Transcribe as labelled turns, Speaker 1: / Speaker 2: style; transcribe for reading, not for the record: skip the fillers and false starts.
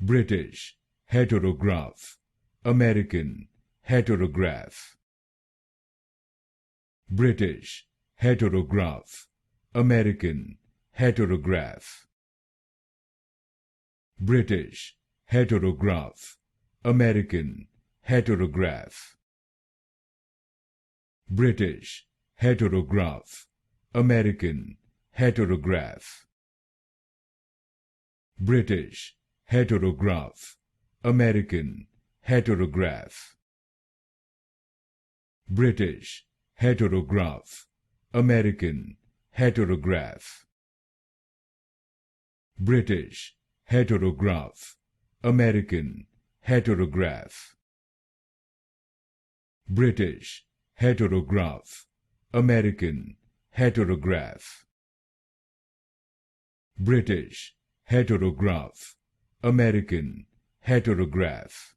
Speaker 1: British Heterograph, American Heterograph. British Heterograph, American Heterograph. British Heterograph, American Heterograph. British Heterograph, American Heterograph. British Heterograph, American Heterograph. British Heterograph, American Heterograph. British Heterograph, American Heterograph. British Heterograph, American Heterograph. British Heterograph, American Heterograph.